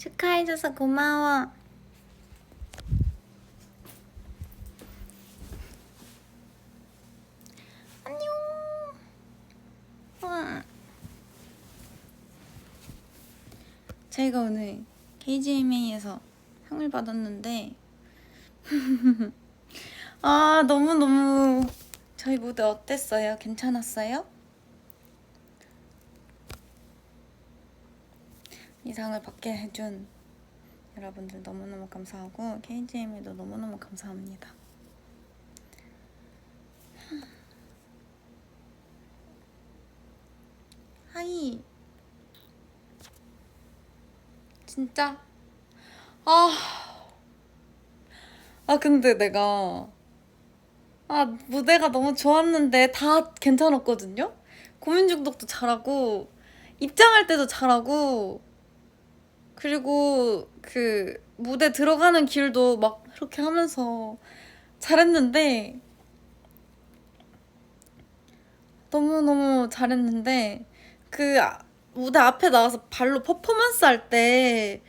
축하해줘서 고마워. 안녕. 저희가 오늘 KGMA에서 상을 받았는데 아 너무너무 저희 무대 어땠어요? 괜찮았어요? 이 상을 받게 해준 여러분들 너무너무 감사하고 KGMA도 너무너무 감사합니다. 하이. 진짜? 근데 내가 무대가 너무 좋았는데 다 괜찮았거든요? 고민 중독도 잘하고 입장할 때도 잘하고 그리고 그 무대 들어가는 길도 막 이렇게 하면서 잘했는데 너무너무 잘했는데 무대 앞에 나와서 발로 퍼포먼스 할 때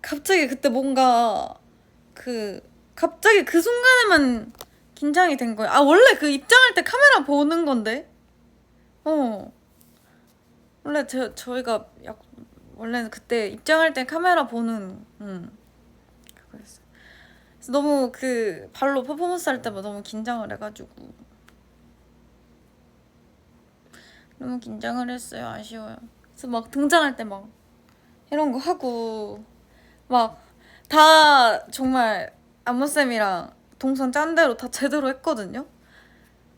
갑자기 그때 뭔가 갑자기 그 순간에만 긴장이 된 거예요. 원래 그 입장할 때 카메라 보는 건데 원래 저희가 원래는 그때 입장할 때 카메라 보는 그거였어요. 그래서 너무 발로 퍼포먼스 할 때마다 너무 긴장을 해가지고 너무 긴장을 했어요. 아쉬워요. 그래서 막 등장할 때 막 이런 거 하고 막 다 정말 안무쌤이랑 동선 짠 대로 다 제대로 했거든요.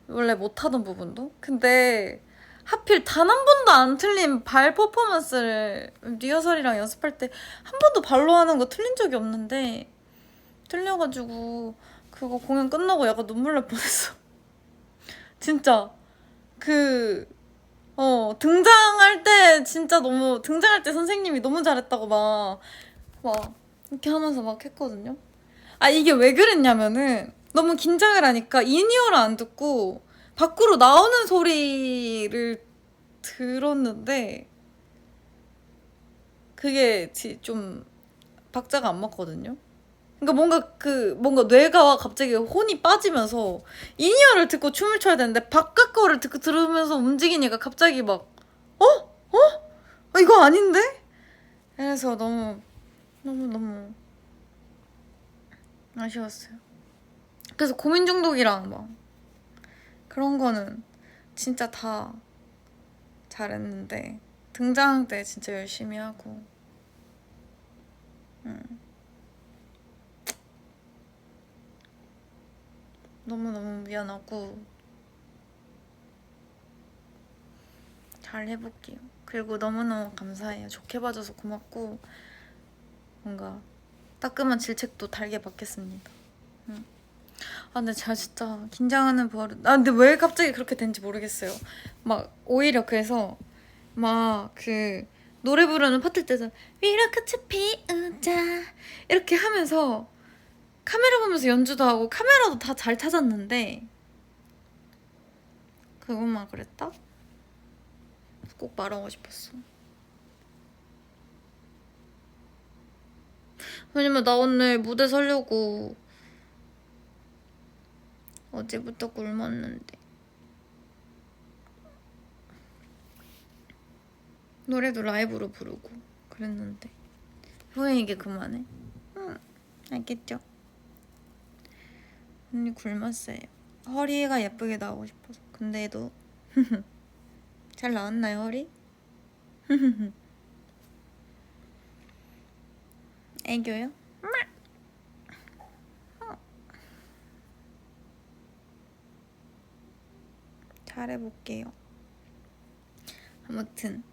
원래 못하던 부분도. 근데 하필 단 한 번도 안 틀린 발 퍼포먼스를 리허설이랑 연습할 때 한 번도 발로 하는 거 틀린 적이 없는데 틀려가지고 그거 공연 끝나고 약간 눈물 날 뻔했어. 진짜 등장할 때 진짜 너무 등장할 때 선생님이 너무 잘했다고 막 이렇게 하면서 막 했거든요. 이게 왜 그랬냐면은 너무 긴장을 하니까 인이어를 안 듣고 밖으로 나오는 소리를 들었는데 그게 좀 박자가 안 맞거든요. 그러니까 뭔가 뇌가 갑자기 혼이 빠지면서 인이어를 듣고 춤을 춰야 되는데 바깥 거를 들으면서 움직이니까 갑자기 막 이거 아닌데? 그래서 너무 아쉬웠어요. 그래서 고민 중독이랑 막 그런 거는 진짜 다 잘했는데 등장 때 진짜 열심히 하고 너무너무 미안하고 잘 해볼게요. 그리고 너무너무 감사해요. 좋게 봐줘서 고맙고 뭔가 따끔한 질책도 달게 받겠습니다. 근데 제가 진짜 긴장하는 버릇. 근데 왜 갑자기 그렇게 된지 모르겠어요. 막 오히려 그래서 막 노래 부르는 파트 때도 위로끝을 피우자 이렇게 하면서 카메라 보면서 연주도 하고 카메라도 다 잘 찾았는데 그것만 그랬다? 꼭 말하고 싶었어. 왜냐면 나 오늘 무대 서려고 어제부터 굶었는데 노래도 라이브로 부르고 그랬는데 후회 이게 그만해? 응, 알겠죠? 언니 굶었어요. 허리가 예쁘게 나오고 싶어서. 근데도 잘 나왔나요, 허리? 애교요? 잘해볼게요. 아무튼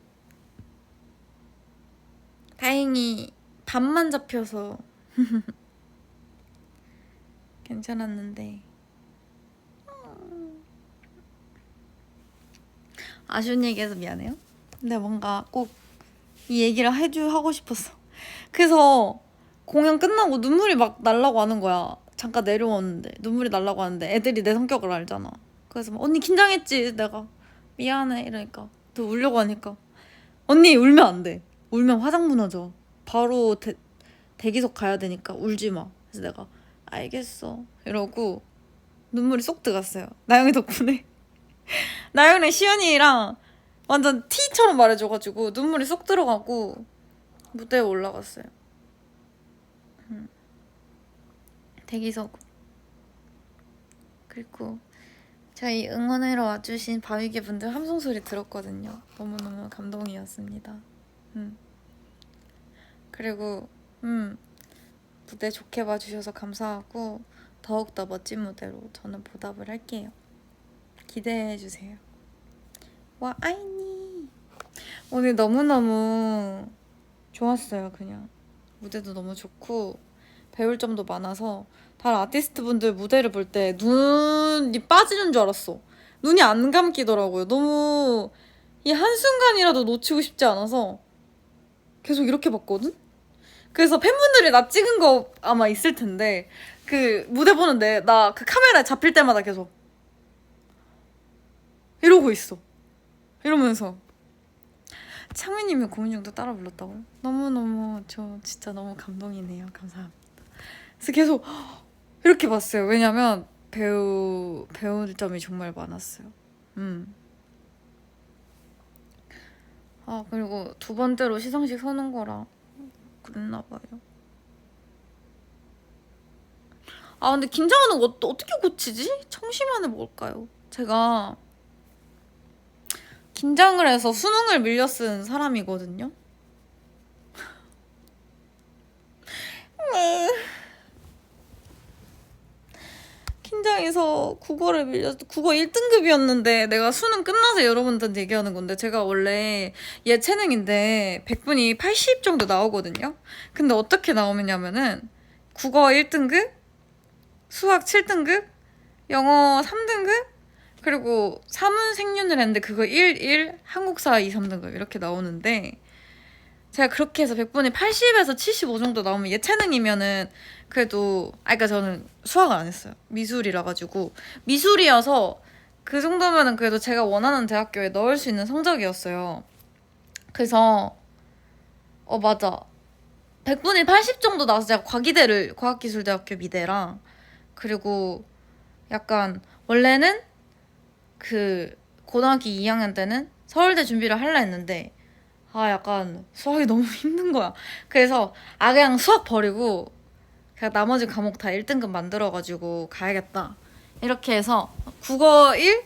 다행히 반만 잡혀서 괜찮았는데 아쉬운 얘기해서 미안해요. 근데 뭔가 꼭 이 얘기를 하고 싶었어. 그래서 공연 끝나고 눈물이 막 날라고 하는 거야. 잠깐 내려왔는데 눈물이 날라고 하는데 애들이 내 성격을 알잖아. 그래서 막 언니 긴장했지? 내가 미안해 이러니까 또 울려고 하니까 언니 울면 안 돼. 울면 화장 무너져. 바로 대기석 가야 되니까 울지 마. 그래서 내가 알겠어 이러고 눈물이 쏙 들어갔어요. 나영이 덕분에. 나영이랑 시연이랑 완전 T처럼 말해줘가지고 눈물이 쏙 들어가고 무대에 올라갔어요. 대기석. 그리고 저희 응원하러 와주신 바위개 분들 함성 소리 들었거든요. 너무너무 감동이었습니다. 그리고 무대 좋게 봐주셔서 감사하고 더욱더 멋진 무대로 저는 보답을 할게요. 기대해주세요. 와 아이니 오늘 너무너무 좋았어요. 그냥 무대도 너무 좋고 배울 점도 많아서 다른 아티스트 분들 무대를 볼 때 눈이 빠지는 줄 알았어. 눈이 안 감기더라고요. 너무 이 한순간이라도 놓치고 싶지 않아서 계속 이렇게 봤거든? 그래서 팬분들이 나 찍은 거 아마 있을 텐데 그 무대 보는데 나 그 카메라에 잡힐 때마다 계속 이러고 있어. 이러면서 창민님이 고민정도 따라 불렀다고요? 너무너무 저 진짜 너무 감동이네요. 감사합니다. 그래서 계속 이렇게 봤어요. 왜냐면 배울 점이 정말 많았어요. 아 그리고 두 번째로 시상식 서는 거라 그랬나 봐요. 아 근데 긴장하는 거 어떻게 고치지? 청심환은 뭘까요? 제가 긴장을 해서 수능을 밀려 쓴 사람이거든요. 긴장해서 국어를 밀렸어. 국어 1등급이었는데 내가 수능 끝나서 여러분들한테 얘기하는 건데 제가 원래 예체능인데 100분이 80 정도 나오거든요. 근데 어떻게 나오냐면은 국어 1등급, 수학 7등급, 영어 3등급, 그리고 사문 생륜을 했는데 그거 1, 한국사 2, 3등급 이렇게 나오는데 제가 그렇게 해서 100분이 80에서 75 정도 나오면 예체능이면은 그래도 그러니까 저는 수학을 안 했어요. 미술이라 가지고 미술이어서 그 정도면은 그래도 제가 원하는 대학교에 넣을 수 있는 성적이었어요. 그래서 맞아. 100분이 80 정도 나와서 제가 과기대를 과학기술대학교 미대랑 그리고 약간 원래는 그 고등학교 2학년 때는 서울대 준비를 하려 했는데 약간 수학이 너무 힘든 거야. 그래서 그냥 수학 버리고 그냥 나머지 과목 다 1등급 만들어가지고 가야겠다 이렇게 해서 국어 1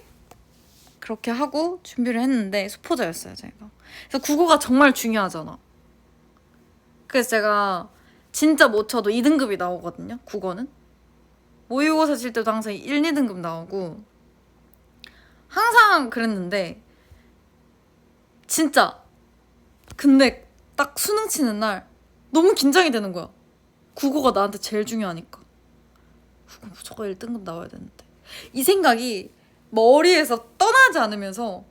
그렇게 하고 준비를 했는데 수포자였어요 제가. 그래서 국어가 정말 중요하잖아. 그래서 제가 진짜 못 쳐도 2등급이 나오거든요. 국어는 모의고사 칠 때도 항상 1, 2등급 나오고 항상 그랬는데 진짜 근데 딱 수능 치는 날 너무 긴장이 되는 거야. 국어가 나한테 제일 중요하니까 국어 무조건 1등급 나와야 되는데 이 생각이 머리에서 떠나지 않으면서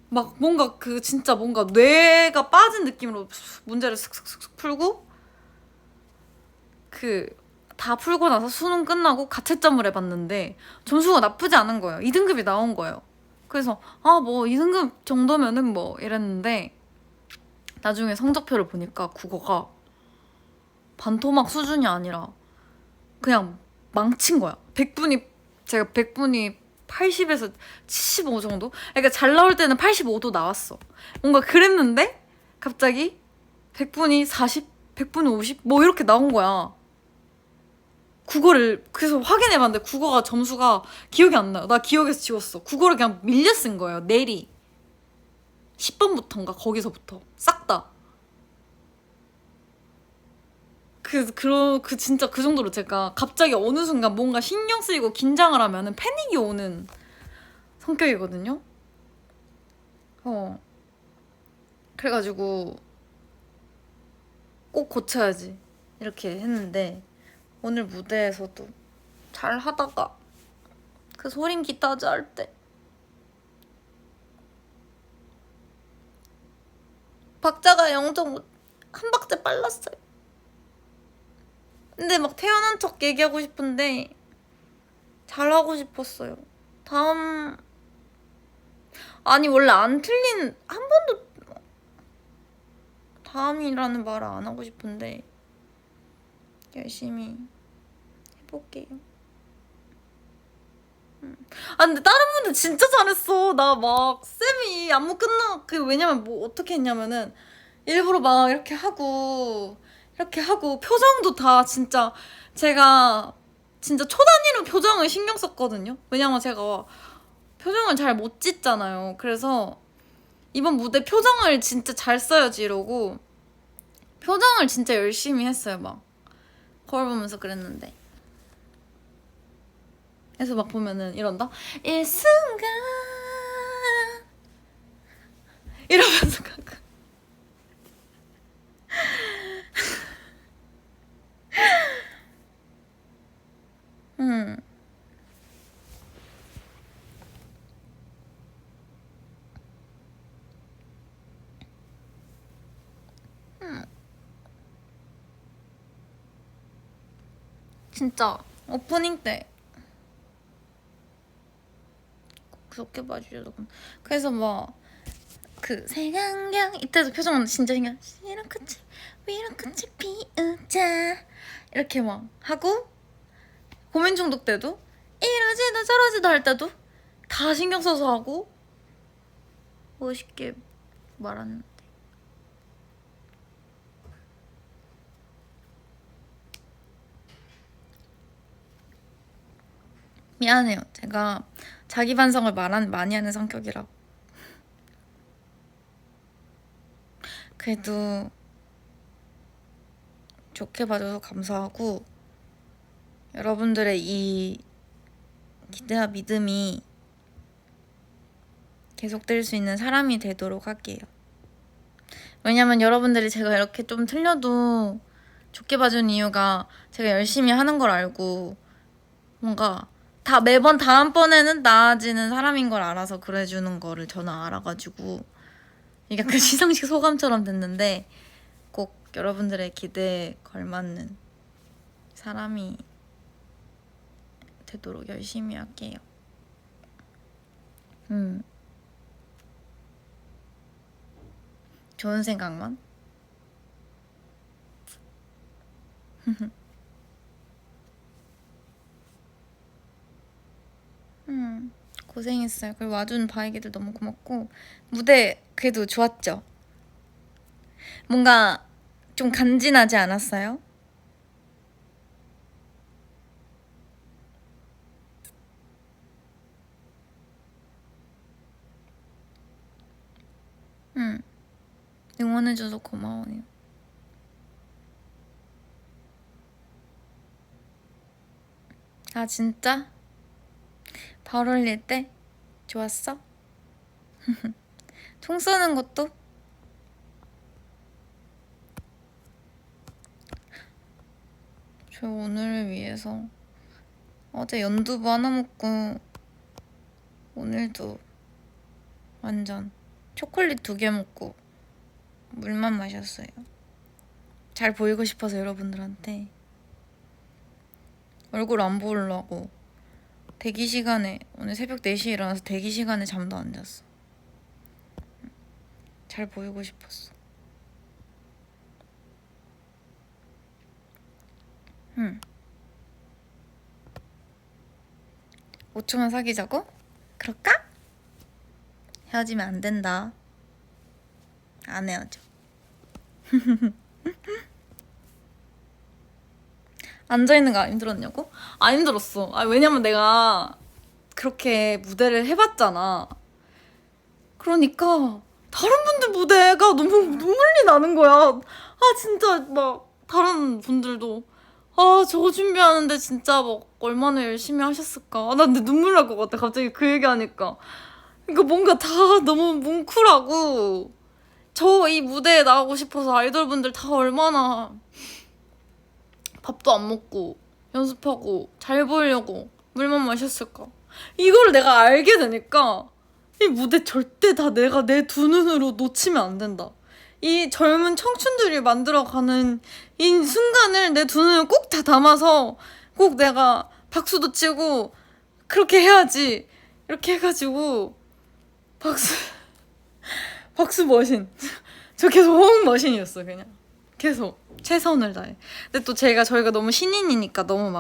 막 뭔가 그 진짜 뭔가 뇌가 빠진 느낌으로 문제를 슥슥슥 풀고 그 다 풀고 나서 수능 끝나고 가채점을 해봤는데 점수가 나쁘지 않은 거예요. 2등급이 나온 거예요. 그래서 뭐 2등급 정도면은 뭐 이랬는데 나중에 성적표를 보니까 국어가 반토막 수준이 아니라 그냥 망친 거야. 제가 100분이 80에서 75 정도? 그러니까 잘 나올 때는 85도 나왔어. 뭔가 그랬는데 갑자기 100분이 40, 100분이 50? 뭐 이렇게 나온 거야. 국어를 그래서 확인해봤는데 국어가 점수가 기억이 안 나요. 나 기억에서 지웠어. 국어를 그냥 밀려 쓴 거예요. 내리 10번부터인가 거기서부터 싹 다. 진짜 그 정도로 제가 갑자기 어느 순간 뭔가 신경 쓰이고 긴장을 하면은 패닉이 오는 성격이거든요. 그래가지고 꼭 고쳐야지 이렇게 했는데 오늘 무대에서도 잘 하다가 그 소림 기타즈 할 때 박자가 0.5 한 박자 빨랐어요. 근데 막 태어난 척 얘기하고 싶은데 잘하고 싶었어요. 아니 원래 안 틀린 한 번도 다음이라는 말을 안 하고 싶은데 열심히 해볼게요. 아 근데 다른 분들 진짜 잘했어. 나 막 쌤이 안무 끝나 왜냐면 뭐 어떻게 했냐면은 일부러 막 이렇게 하고 표정도 다 진짜 제가 진짜 초단위로 표정을 신경 썼거든요. 왜냐면 제가 표정을 잘 못 짓잖아요. 그래서 이번 무대 표정을 진짜 잘 써야지 이러고 표정을 진짜 열심히 했어요. 막 거울 보면서 그랬는데. 그래서 막 보면은 이런다. 이 순간 이러면서 가끔 음. 진짜 오프닝 때 그렇게 봐주셔서 그래서 막 그 색안경 이때도 표정은 진짜 신경 이렇게 위로꽃이 피우자 이렇게 막 하고 고민 중독 때도 이러지도 저러지도 할 때도 다 신경 써서 하고 멋있게 말하는데 미안해요. 제가 자기 반성을 많이 하는 성격이라. 그래도 좋게 봐줘서 감사하고 여러분들의 이 기대와 믿음이 계속될 수 있는 사람이 되도록 할게요. 왜냐면 여러분들이 제가 이렇게 좀 틀려도 좋게 봐준 이유가 제가 열심히 하는 걸 알고 뭔가 다 매번 다음번에는 나아지는 사람인 걸 알아서 그래주는 거를 저는 알아가지고 이게 그 시상식 소감처럼 됐는데 꼭 여러분들의 기대에 걸맞는 사람이 되도록 열심히 할게요. 좋은 생각만. 고생했어요. 그리고 와준 바이기들 너무 고맙고 무대 그래도 좋았죠? 뭔가 좀 간지나지 않았어요? 응원해줘서 고마워요. 아 진짜? 발 올릴 때? 좋았어? 총 쏘는 것도? 저 오늘을 위해서 어제 연두부 하나 먹고 오늘도 완전 초콜릿 2개 먹고 물만 마셨어요. 잘 보이고 싶어서 여러분들한테 얼굴 안 보이려고 대기 시간에 오늘 새벽 4시에 일어나서 대기 시간에 잠도 안 잤어. 잘 보이고 싶었어. 5초만 사귀자고? 그럴까? 헤어지면 안 된다. 안 헤어져. 앉아있는 거 안 힘들었냐고? 안 힘들었어. 왜냐면 내가 그렇게 무대를 해봤잖아. 그러니까 다른 분들 무대가 너무 눈물이 나는 거야. 진짜 막 다른 분들도 저거 준비하는데 진짜 막 얼마나 열심히 하셨을까. 나 근데 눈물 날 것 같아. 갑자기 그 얘기하니까. 그러니까 뭔가 다 너무 뭉클하고 저 이 무대에 나가고 싶어서 아이돌분들 다 얼마나 밥도 안 먹고 연습하고 잘 보이려고 물만 마셨을까. 이거를 내가 알게 되니까 이 무대 절대 다 내가 내 두 눈으로 놓치면 안 된다. 이 젊은 청춘들이 만들어가는 이 순간을 내 두 눈을 꼭 다 담아서 꼭 내가 박수도 치고 그렇게 해야지. 이렇게 해가지고 박수 머신. 저 계속 호응 머신이었어 그냥. 계속 최선을 다해. 근데 또 저희가 너무 신인이니까 너무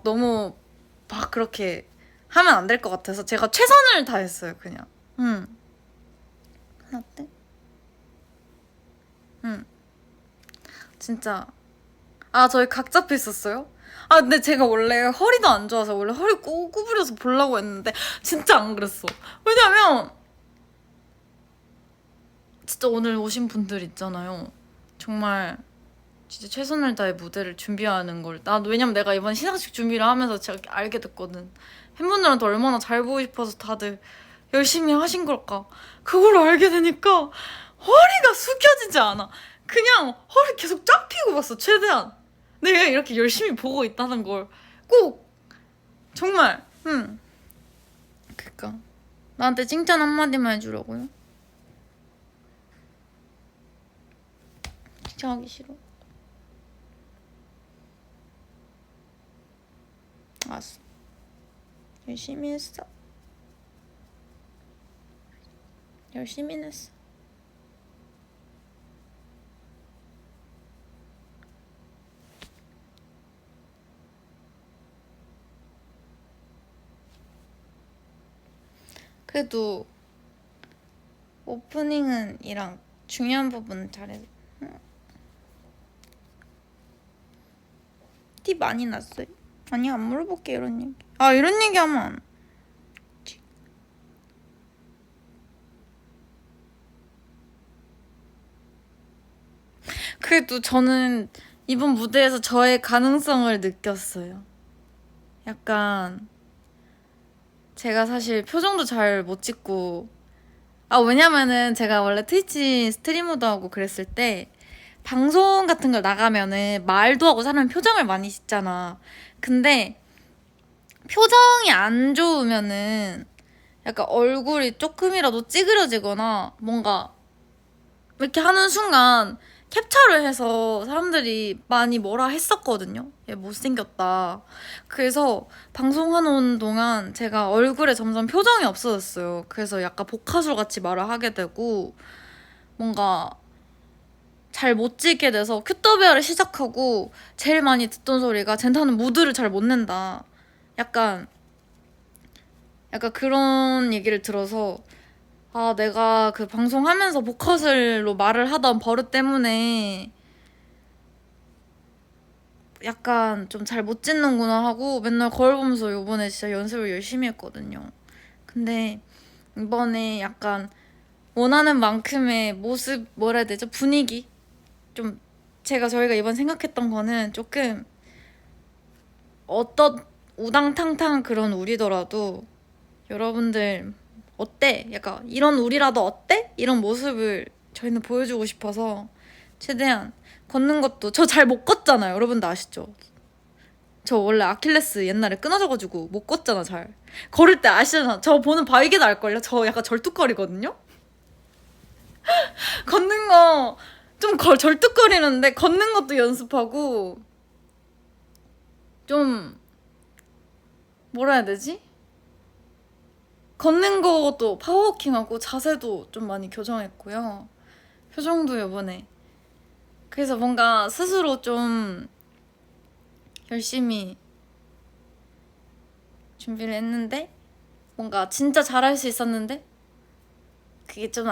너무 막 그렇게 하면 안 될 것 같아서 제가 최선을 다했어요. 그냥. 어때? 진짜. 아, 저희 각 잡혀 있었어요? 아, 근데 제가 원래 허리도 안 좋아서 원래 허리 구부려서 보려고 했는데 진짜 안 그랬어. 왜냐면 진짜 오늘 오신 분들 있잖아요. 정말 진짜 최선을 다해 무대를 준비하는 걸. 왜냐면 내가 이번 시상식 준비를 하면서 제가 알게 됐거든. 팬분들한테 얼마나 잘 보이고 싶어서 다들 열심히 하신 걸까. 그걸 알게 되니까 허리가 숙여지지 않아. 그냥 허리 계속 쫙 펴고 봤어. 최대한 내가 이렇게 열심히 보고 있다는 걸 꼭 정말 그니까 나한테 칭찬 한마디만 해주려고요. 진짜 하기 싫어. 알았어. 열심히 했어. 열심히 했어. 그래도 오프닝은 이랑 중요한 부분 잘해. 티 많이 났어요? 아니, 안 물어볼게. 이런 얘기. 아, 이런 얘기 하면 안. 그래도 저는 이번 무대에서 저의 가능성을 느꼈어요. 약간 제가 사실 표정도 잘 못 찍고, 왜냐면은 제가 원래 트위치 스트리머도 하고 그랬을 때 방송 같은 걸 나가면은 말도 하고 사람은 표정을 많이 짓잖아. 근데 표정이 안 좋으면은 약간 얼굴이 조금이라도 찌그러지거나 뭔가 이렇게 하는 순간 캡처를 해서 사람들이 많이 뭐라 했었거든요. 얘 못생겼다. 그래서 방송하는 동안 제가 얼굴에 점점 표정이 없어졌어요. 그래서 약간 복화술 같이 말을 하게 되고 뭔가 잘 못 찍게 돼서 큐더베어를 시작하고 제일 많이 듣던 소리가 젠타는 무드를 잘 못 낸다. 약간 그런 얘기를 들어서 내가 그 방송하면서 복화술로 말을 하던 버릇 때문에 약간 좀 잘 못 짓는구나 하고 맨날 거울 보면서 요번에 진짜 연습을 열심히 했거든요. 근데 이번에 약간 원하는 만큼의 모습, 뭐라 해야 되죠? 분위기? 좀 저희가 이번 생각했던 거는 조금 어떤 우당탕탕 그런 우리더라도 여러분들 어때? 약간 이런 우리라도 어때? 이런 모습을 저희는 보여주고 싶어서 최대한 걷는 것도 저 잘 못 걷잖아요. 여러분도 아시죠? 저 원래 아킬레스 옛날에 끊어져가지고 못 걷잖아. 잘 걸을 때 아시잖아. 저 보는 바위게도 알걸요? 저 약간 절뚝거리거든요? 걷는 거 좀 절뚝거리는데 걷는 것도 연습하고 좀 뭐라 해야 되지? 걷는 것도 파워워킹하고 자세도 좀 많이 교정했고요. 표정도 요번에. 그래서 뭔가 스스로 좀 열심히 준비를 했는데 뭔가 진짜 잘할 수 있었는데 그게 좀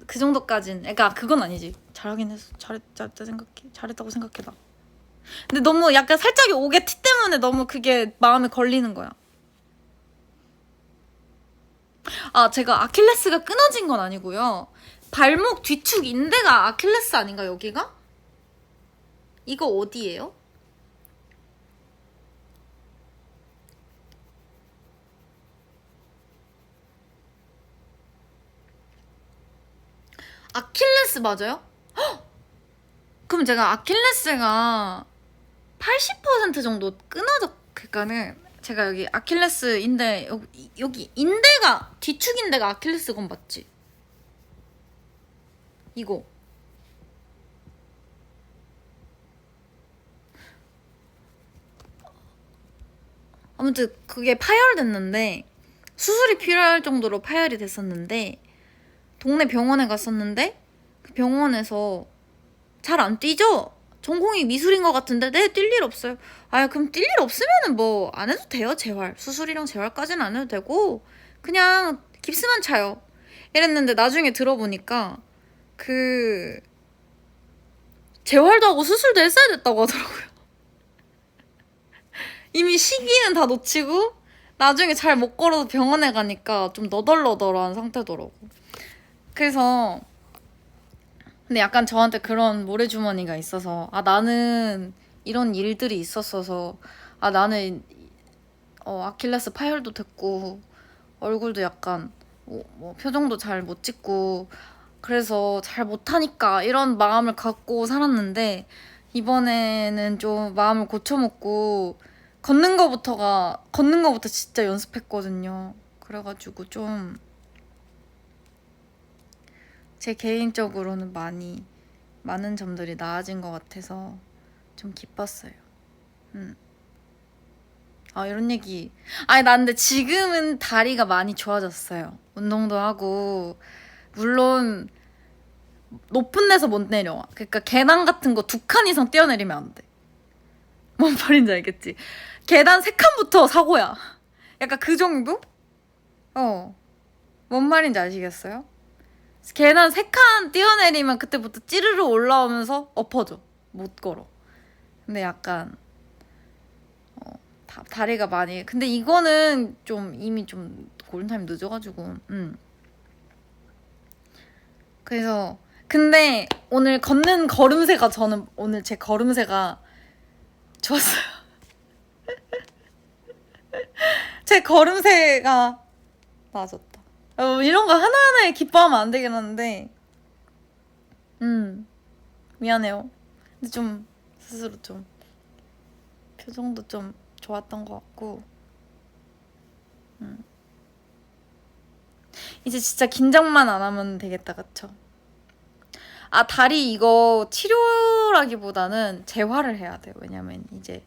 그 정도까진. 그러니까 그건 아니지. 잘하긴 했어. 잘했다 생각해. 잘했다고 생각해 나. 근데 너무 약간 살짝의 옥의 티 때문에 너무 그게 마음에 걸리는 거야. 제가 아킬레스가 끊어진 건 아니고요. 발목 뒤축 인대가 아킬레스 아닌가 여기가? 이거 어디예요? 아킬레스 맞아요? 헉! 그럼 제가 아킬레스가 80% 정도 그러니까는 제가 여기 아킬레스 인대 여기 인대가 뒤축 인대가 아킬레스 건 맞지? 이거 아무튼 그게 파열됐는데 수술이 필요할 정도로 파열이 됐었는데 동네 병원에 갔었는데 그 병원에서 잘 안 뛰죠? 전공이 미술인 것 같은데 네, 뛸 일 없어요. 아, 그럼 뛸 일 없으면은 뭐 안 해도 돼요. 재활 수술이랑 재활까지는 안 해도 되고 그냥 깁스만 차요. 이랬는데 나중에 들어보니까 그 재활도 하고 수술도 했어야 됐다고 하더라고요. 이미 시기는 다 놓치고 나중에 잘 못 걸어서 병원에 가니까 좀 너덜너덜한 상태더라고. 그래서 근데 약간 저한테 그런 모래주머니가 있어서 아 나는 이런 일들이 있었어서 아 나는 아킬레스 파열도 됐고 얼굴도 약간 뭐 표정도 잘 못 짓고 그래서 잘 못하니까 이런 마음을 갖고 살았는데 이번에는 좀 마음을 고쳐먹고 걷는 거부터 진짜 연습했거든요. 그래가지고 좀 제 개인적으로는 많은 점들이 나아진 것 같아서 좀 기뻤어요. 아, 이런 얘기. 아니, 나 근데 지금은 다리가 많이 좋아졌어요. 운동도 하고, 물론, 높은 데서 못 내려와. 그러니까 계단 같은 거 2칸 이상 뛰어내리면 안 돼. 뭔 말인지 알겠지? 계단 3칸부터 사고야. 약간 그 정도? 뭔 말인지 아시겠어요? 계단 3칸 뛰어내리면 그때부터 찌르르 올라오면서 엎어져. 못 걸어. 근데 약간 다리가 많이 근데 이거는 좀 이미 좀 골든타임 늦어가지고 그래서 근데 오늘 걷는 걸음새가 저는 오늘 제 걸음새가 좋았어요. 제 걸음새가 나아졌다. 이런 거 하나하나에 기뻐하면 안 되긴 한데 미안해요. 근데 좀 스스로 좀 표정도 좀 좋았던 것 같고 이제 진짜 긴장만 안 하면 되겠다, 그쵸? 아, 다리 이거 치료라기보다는 재활을 해야 돼요. 왜냐면 이제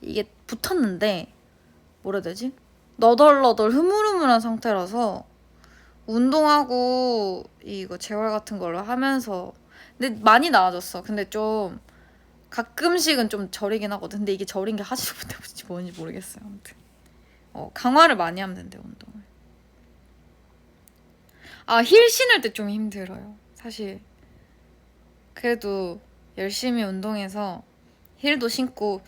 이게 붙었는데 뭐라 해야 되지? 너덜너덜 흐물흐물한 상태라서 운동하고 이거 재활 같은 걸로 하면서 근데 많이 나아졌어. 근데 좀 가끔씩은 좀 저리긴 하거든. 근데 이게 저린 게 하지도 못해보지 뭔지 모르겠어요. 아무튼 강화를 많이 하면 된대요, 운동을. 아, 힐 신을 때 좀 힘들어요. 사실 그래도 열심히 운동해서 힐 신고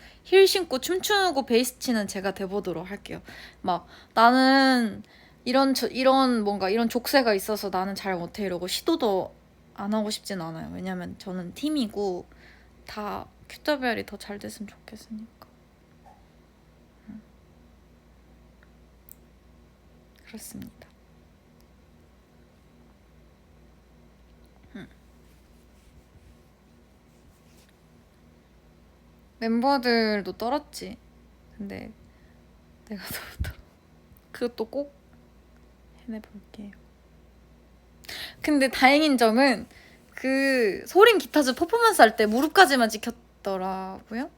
춤추고 베이스 치는 제가 돼보도록 할게요. 막 나는 이런 뭔가 이런 족쇄가 있어서 나는 잘 못해 이러고 시도도 안 하고 싶진 않아요. 왜냐면 저는 팀이고 다 큐더벨이 더 잘 됐으면 좋겠으니까. 그렇습니다. 멤버들도 떨었지. 근데 내가 더 떨어. 그것도 꼭 해내볼게요. 근데 다행인 점은 그 소린 기타즈 퍼포먼스 할 때 무릎까지만 찍혔더라고요.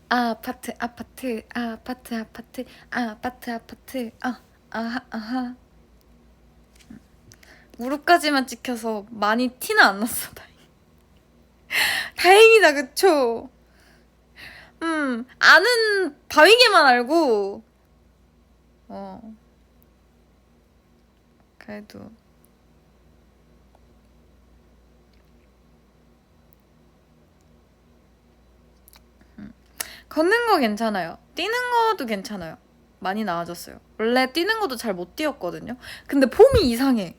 아파트 아파트 아파트 아파트 아파트 아파트 아하 아하 무릎까지만 찍혀서 많이 티는 안 났어. 다행이다 그쵸? 아는 바위게만 알고 그래도 걷는 거 괜찮아요. 뛰는 거도 괜찮아요. 많이 나아졌어요. 원래 뛰는 것도 잘 못 뛰었거든요. 근데 폼이 이상해.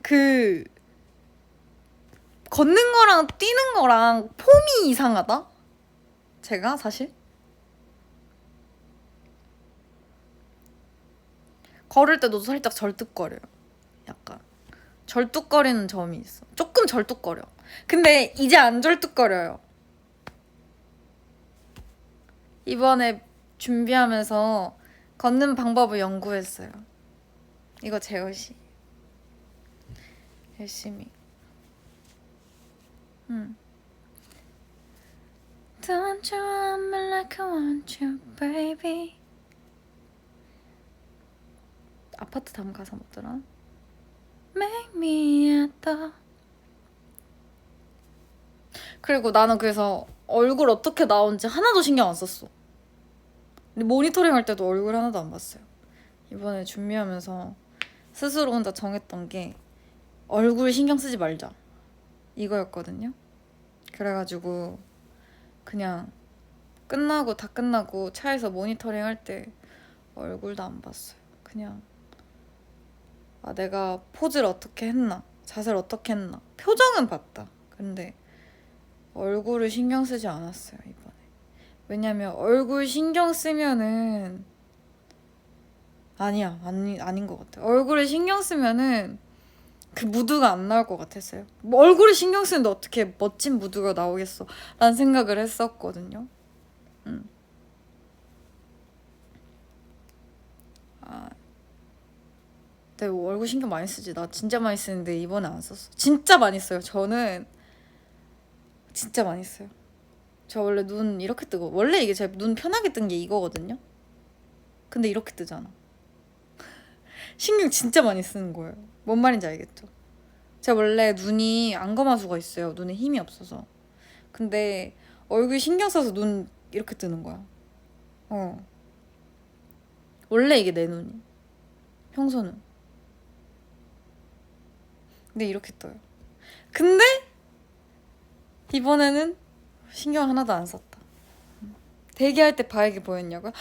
그 걷는 거랑 뛰는 거랑 폼이 이상하다? 제가 사실 걸을 때도 살짝 절뚝거려요. 약간 절뚝거리는 점이 있어. 조금 절뚝거려. 근데 이제 안 절뚝거려요. 이번에 준비하면서 걷는 방법을 연구했어요. 이거 제어시 열심히. Don't you want me like I want you, baby? 아파트 다음 가사 뭐더라? Make me a dog. 그리고 나는 그래서 얼굴 어떻게 나온지 하나도 신경 안 썼어. 근데 모니터링 할 때도 얼굴 하나도 안 봤어요. 이번에 준비하면서 스스로 혼자 정했던 게 얼굴 신경 쓰지 말자 이거였거든요. 그래가지고 그냥 다 끝나고 차에서 모니터링 할 때 얼굴도 안 봤어요. 그냥 내가 포즈를 어떻게 했나, 자세를 어떻게 했나, 표정은 봤다. 근데 얼굴을 신경 쓰지 않았어요 이번에. 왜냐면 얼굴 신경 쓰면은 아닌 것 같아. 얼굴을 신경 쓰면은 그 무드가 안 나올 것 같았어요. 뭐 얼굴을 신경 쓰는데 어떻게 멋진 무드가 나오겠어 라는 생각을 했었거든요. 네, 얼굴 신경 많이 쓰지. 나 진짜 많이 쓰는데 이번에 안 썼어. 진짜 많이 써요. 저는 진짜 많이 써요. 저 원래 눈 이렇게 뜨고, 원래 이게 제 눈 편하게 뜬 게 이거거든요. 근데 이렇게 뜨잖아. 신경 진짜 많이 쓰는 거예요. 뭔 말인지 알겠죠? 제가 원래 눈이 안검하수가 있어요. 눈에 힘이 없어서. 근데 얼굴 신경 써서 눈 이렇게 뜨는 거야. 원래 이게 내 눈이. 평소는. 근데 이렇게 떠요. 근데 이번에는 신경 하나도 안 썼다. 대기할 때 바위게 보였냐고요?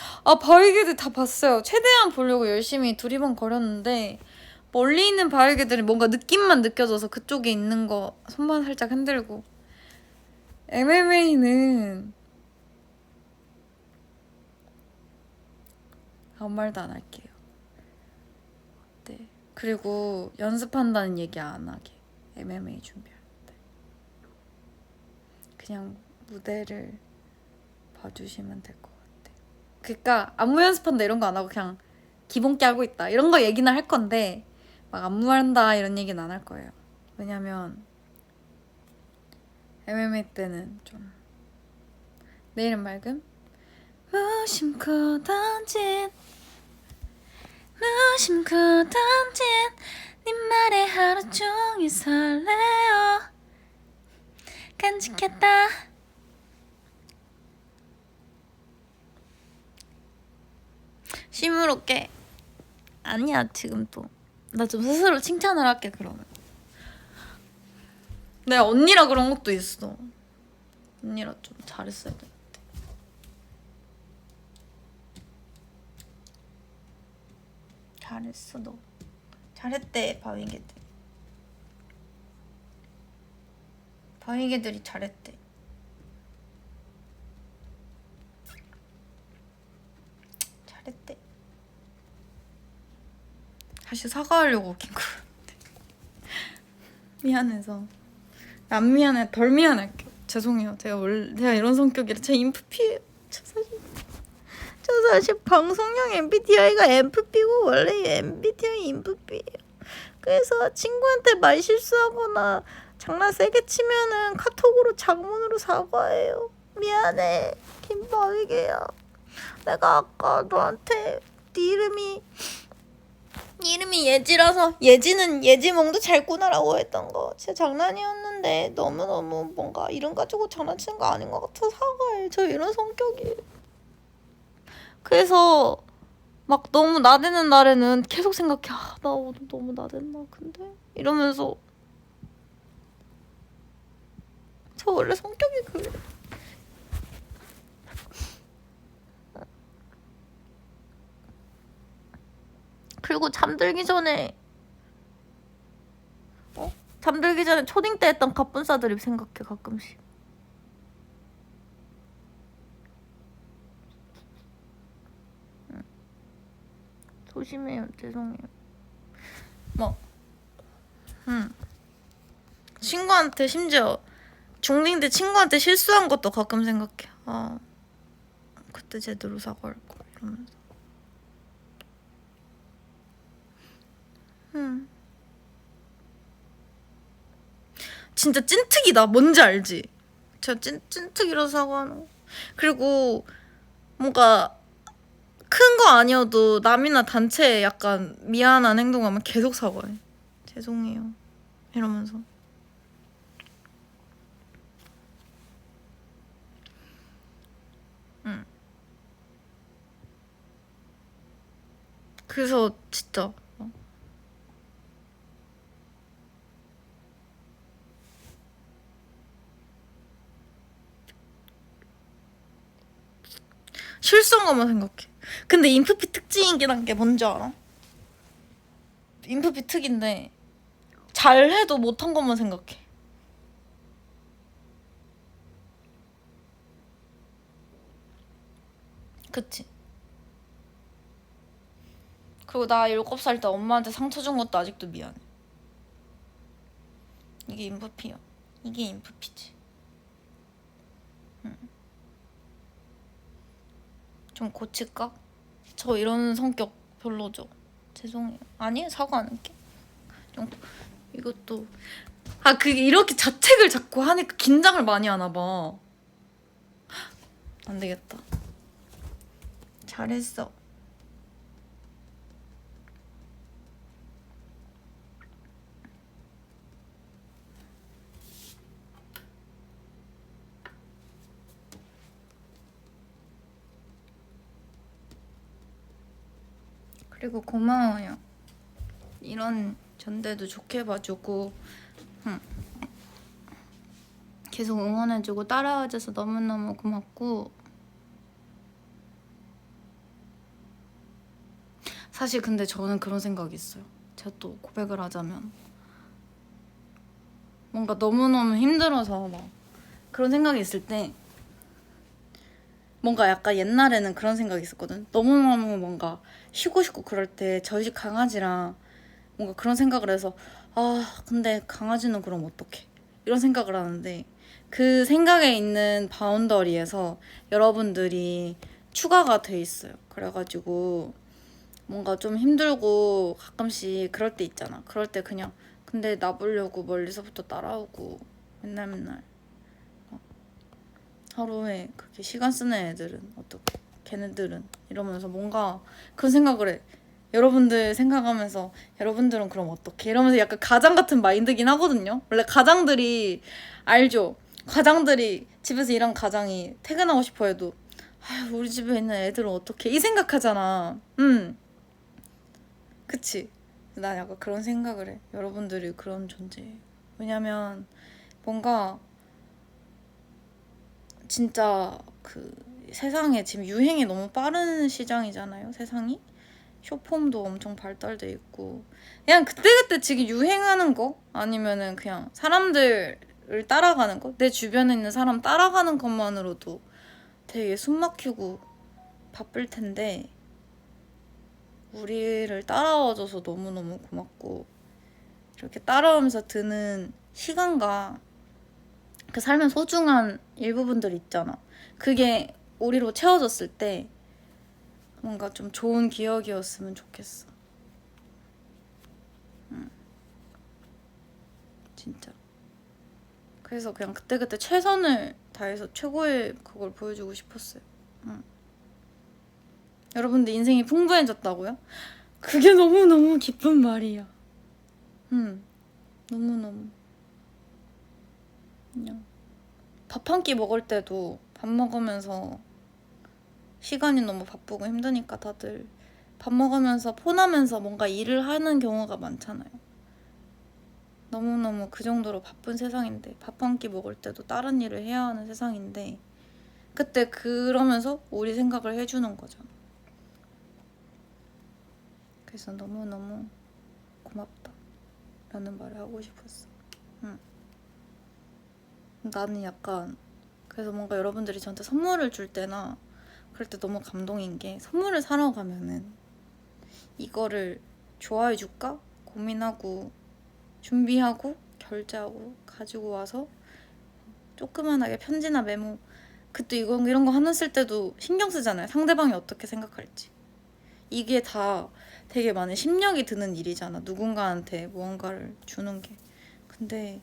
바위개들 다 봤어요. 최대한 보려고 열심히 두리번거렸는데 멀리 있는 바위개들이 뭔가 느낌만 느껴져서 그쪽에 있는 거 손만 살짝 흔들고. MMA는 아무 말도 안 할게요. 네. 그리고 연습한다는 얘기 안 하게. MMA 준비할 때. 그냥 무대를 봐주시면 될 것 같아. 그러니까 안무 연습한다 이런 거 안 하고 그냥 기본기 하고 있다 이런 거 얘기는 할 건데 막 안무한다 이런 얘기는 안 할 거예요. 왜냐면 MMA 때는 좀 내일은 맑음 무심코 던진 네 말에 하루 종일 설레어 간직했다. 시무룩해. 아니야 지금 또 나 좀 스스로 칭찬을 할게. 그러면 내가 언니라 그런 것도 있어. 언니라 좀 잘했어야 되는데. 잘했어. 너 잘했대. 바위개들이 잘했대. 잘했대. 다시 사과하려고 웃긴 거 같아. 미안해서. 안 미안해. 덜 미안할게요. 죄송해요. 제가 이런 성격이라. 제 인프피예요. 저 사실 방송용 MBTI가 MFP고 원래 MBTI 인프피예요. 그래서 친구한테 말 실수하거나 장난 세게 치면은 카톡으로 장문으로 사과해요. 미안해 김바위개야. 내가 아까 너한테 네 이름이 예지라서 예지는 예지몽도 잘 꾸나라고 했던 거 진짜 장난이었는데 너무너무 뭔가 이름 가지고 장난치는 거 아닌 것 같아서 사과해. 저 이런 성격이에요. 그래서 막 너무 나대는 날에는 계속 생각해. 나 오늘 너무 나댔나 근데? 이러면서 저 원래 성격이 그래. 그리고 잠들기 전에 초딩 때 했던 갑분싸 드립 생각해 가끔씩. 조심해요. 죄송해요. 친구한테 심지어 중딩 때 친구한테 실수한 것도 가끔 생각해. 그때 제대로 사과할 걸 이러면서. 진짜 찐특이다. 뭔지 알지? 제가 찐특이라서 사과하는 거. 그리고 뭔가 큰 거 아니어도 남이나 단체에 약간 미안한 행동하면 계속 사과해. 죄송해요 이러면서. 그래서 진짜 실수한 것만 생각해. 근데 인프피 특징이란 게 뭔지 알아? 인프피 특인데 잘해도 못한 것만 생각해. 그치? 그리고 나 7살 때 엄마한테 상처 준 것도 아직도 미안해. 이게 인프피야. 이게 인프피지. 좀 고칠까? 저 이런 성격 별로죠. 죄송해요. 아니, 사과 안 할게. 좀 이것도 그게 이렇게 자책을 자꾸 하니까 긴장을 많이 하나 봐. 안 되겠다. 잘했어. 그리고 고마워요. 이런 전대도 좋게 봐주고 계속 응원해주고 따라와줘서 너무너무 고맙고, 사실 근데 저는 그런 생각이 있어요. 제가 또 고백을 하자면 뭔가 너무너무 힘들어서 막 그런 생각이 있을 때 뭔가 약간 옛날에는 그런 생각이 있었거든. 너무너무 뭔가 쉬고 싶고 그럴 때 저희 집 강아지랑 뭔가 그런 생각을 해서 근데 강아지는 그럼 어떡해, 이런 생각을 하는데, 그 생각에 있는 바운더리에서 여러분들이 추가가 돼 있어요. 그래가지고 뭔가 좀 힘들고 가끔씩 그럴 때 있잖아. 그럴 때 그냥 근데 나 보려고 멀리서부터 따라오고 맨날 하루에 그렇게 시간 쓰는 애들은 어떡해, 걔네들은 이러면서 뭔가 그런 생각을 해. 여러분들 생각하면서 여러분들은 그럼 어떡해 이러면서 약간 가장 같은 마인드긴 하거든요. 원래 가장들이 알죠? 가장들이 집에서 일한 가장이 퇴근하고 싶어 해도 우리 집에 있는 애들은 어떡해 이 생각하잖아. 그치? 난 약간 그런 생각을 해. 여러분들이 그런 존재예요. 왜냐면 뭔가 진짜 그 세상에 지금 유행이 너무 빠른 시장이잖아요. 세상이 쇼폼도 엄청 발달돼 있고, 그냥 그때그때 지금 유행하는 거 아니면은 그냥 사람들을 따라가는 거, 내 주변에 있는 사람 따라가는 것만으로도 되게 숨막히고 바쁠 텐데 우리를 따라와줘서 너무너무 고맙고, 이렇게 따라오면서 드는 시간과 그 삶의 소중한 일부분들 있잖아. 그게 우리로 채워졌을 때 뭔가 좀 좋은 기억이었으면 좋겠어. 진짜. 그래서 그냥 그때그때 최선을 다해서 최고의 그걸 보여주고 싶었어요. 여러분들 인생이 풍부해졌다고요? 그게 너무너무 기쁜 말이야. 너무너무. 그냥 밥 한 끼 먹을 때도 밥 먹으면서 시간이 너무 바쁘고 힘드니까 다들 밥 먹으면서 폰하면서 뭔가 일을 하는 경우가 많잖아요. 너무너무 그 정도로 바쁜 세상인데, 밥 한 끼 먹을 때도 다른 일을 해야 하는 세상인데, 그때 그러면서 우리 생각을 해주는 거잖아. 그래서 너무너무 고맙다 라는 말을 하고 싶었어. 나는 약간 그래서 뭔가 여러분들이 저한테 선물을 줄 때나 그럴 때 너무 감동인 게, 선물을 사러 가면은 이거를 좋아해 줄까 고민하고 준비하고 결제하고 가지고 와서 조그만하게 편지나 메모, 그때 이런 거 하나 쓸 때도 신경 쓰잖아요. 상대방이 어떻게 생각할지. 이게 다 되게 많은 심력이 드는 일이잖아. 누군가한테 무언가를 주는 게. 근데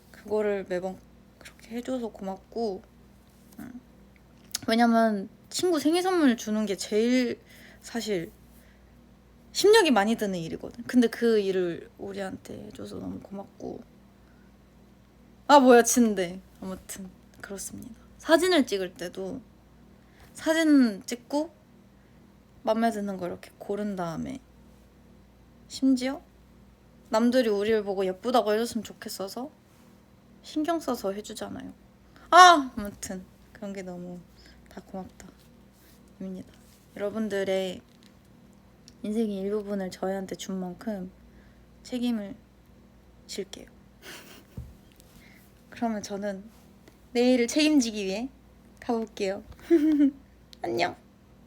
그거를 매번 그렇게 해줘서 고맙고, 왜냐면 친구 생일 선물 주는 게 제일 사실 심력이 많이 드는 일이거든. 근데 그 일을 우리한테 해줘서 너무 고맙고, 뭐야 친데 아무튼 그렇습니다. 사진을 찍을 때도 사진 찍고 맘에 드는 거 이렇게 고른 다음에 심지어 남들이 우리를 보고 예쁘다고 해줬으면 좋겠어서 신경 써서 해주잖아요. 아무튼 그런 게 너무 다 고맙다 입니다. 여러분들의 인생의 일부분을 저희한테 준 만큼 책임을 질게요. 그러면 저는 내일을 책임지기 위해 가볼게요. 안녕.